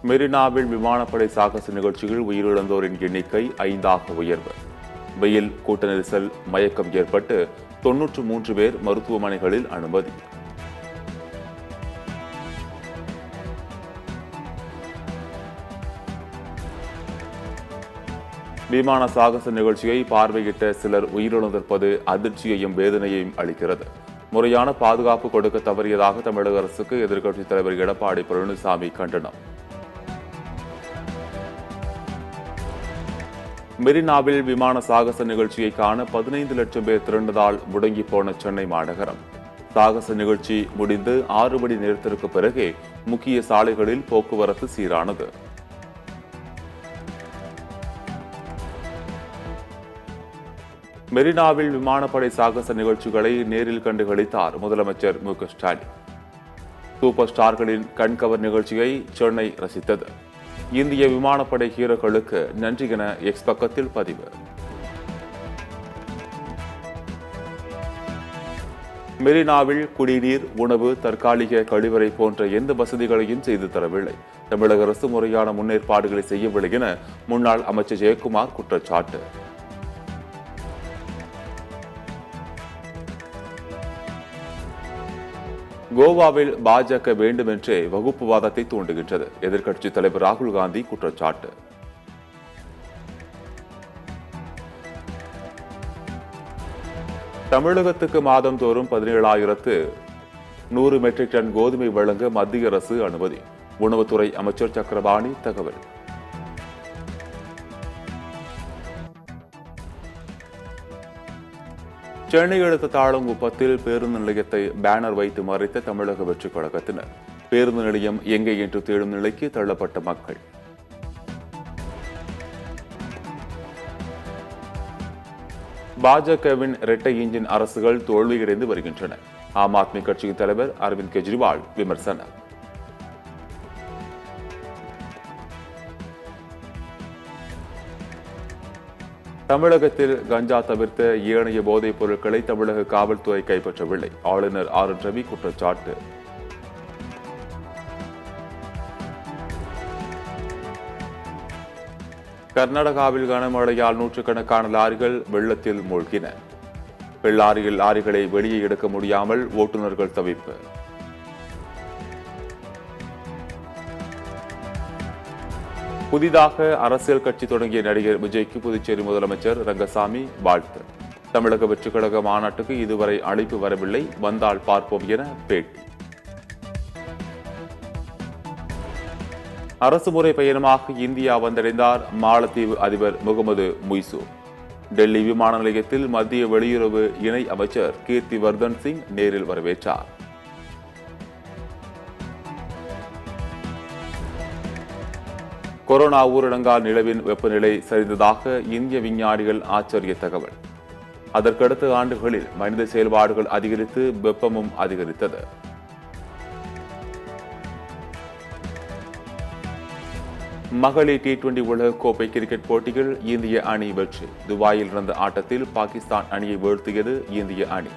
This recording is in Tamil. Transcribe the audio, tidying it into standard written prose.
மெரினாவில் விமானப்படை சாகச நிகழ்ச்சியில் உயிரிழந்தோரின் எண்ணிக்கை 5ஆக உயர்வு. வெயில், கூட்ட நெரிசல், மயக்கம் ஏற்பட்டு 93 பேர் மருத்துவமனைகளில் அனுமதி. விமான சாகச நிகழ்ச்சியை பார்வையிட்ட சிலர் உயிரிழந்திருப்பது அதிர்ச்சியையும் வேதனையையும் அளிக்கிறது. முறையான பாதுகாப்பு கொடுக்க தவறியதாக தமிழக அரசுக்கு எதிர்க்கட்சித் தலைவர் எடப்பாடி பழனிசாமி கண்டனம். மெரினாவில் விமான சாகச நிகழ்ச்சியை காண 15 லட்சம் பேர் திரண்டதால் முடங்கி போன சென்னை மாநகரம். சாகச நிகழ்ச்சி முடிந்து 6 மணி நேரத்திற்கு பிறகே முக்கிய சாலைகளில் போக்குவரத்து சீரானது. மெரினாவில் விமானப்படை சாகச நிகழ்ச்சிகளை நேரில் கண்டு களித்தார் முதலமைச்சர் மு க ஸ்டாலின். சூப்பர் ஸ்டார்களின் கண்கவர் நிகழ்ச்சியை சென்னை ரசித்தது. இந்திய விமானப்படை ஹீரோக்களுக்கு நன்றி என எக்ஸ் பக்கத்தில் பதிவு. மெரினாவில் குடிநீர், உணவு, தற்காலிக கழிவறை போன்ற எந்த வசதிகளையும் செய்து தரவில்லை. தமிழக அரசு முறையான முன்னேற்பாடுகளை செய்யவில்லை என முன்னாள் அமைச்சர் ஜெயக்குமார் குற்றச்சாட்டு. கோவாவில் பாஜக வேண்டுமென்றே வகுப்புவாதத்தை தூண்டுகின்றது. எதிர்க்கட்சித் தலைவர் ராகுல் காந்தி குற்றச்சாட்டு. தமிழகத்துக்கு மாதந்தோறும் 17,100 மெட்ரிக் டன் கோதுமை வழங்க மத்திய அரசு அனுமதி. உணவுத்துறை அமைச்சர் சக்கரபாணி தகவல். சென்னை அடுத்த தாழங்குப்பத்தில் பேருந்து நிலையத்தை பேனர் வைத்து மறைத்த தமிழக வெற்றிக் கழகத்தினர். பேருந்து நிலையம் எங்கே என்று தேடும் நிலைக்கு தள்ளப்பட்ட மக்கள். பாஜகவின் இரட்டை இன்ஜின் அரசுகள் தோல்வியடைந்து வருகின்றன. ஆம் ஆத்மி கட்சியின் தலைவர் அரவிந்த் கெஜ்ரிவால் விமர்சனம். தமிழகத்தில் கஞ்சா தவிர்த்த ஏனைய போதைப் பொருட்களை தமிழக காவல்துறை கைப்பற்றவில்லை. ஆளுநர் ஆர் என் ரவி குற்றச்சாட்டு. கர்நாடகாவில் கனமழையால் நூற்றுக்கணக்கான லாரிகள் வெள்ளத்தில் மூழ்கின. வெள்ளாரியில் லாரிகளை வெளியே எடுக்க முடியாமல் ஓட்டுநர்கள் தவிப்பு. புதிதாக அரசியல் கட்சி தொடங்கிய நடிகர் விஜய்க்கு புதுச்சேரி முதலமைச்சர் ரங்கசாமி வாழ்த்து. தமிழக வெற்றிக் கழக மாநாட்டுக்கு இதுவரை அழைப்பு வரவில்லை, வந்தால் பார்ப்போம் என பேட்டி. அரசுமுறை பயணமாக இந்தியா வந்தடைந்தார் மாலத்தீவு அதிபர் முகமது முய்சு. டெல்லி விமான நிலையத்தில் மத்திய வெளியுறவு இணை அமைச்சர் கீர்த்தி வர்தன் சிங் நேரில் வரவேற்றார். கொரோனா ஊரடங்கால் நிலவின் வெப்பநிலை சரிந்ததாக இந்திய விஞ்ஞானிகள் ஆச்சரிய தகவல். அதற்கடுத்த ஆண்டுகளில் மனித செயல்பாடுகள் அதிகரித்து வெப்பமும் அதிகரித்தது. மகளிர் T20 உலகக்கோப்பை கிரிக்கெட் போட்டியில் இந்திய அணி வெற்றி. துபாயில் நடந்த ஆட்டத்தில் பாகிஸ்தான் அணியை வீழ்த்தியது இந்திய அணி.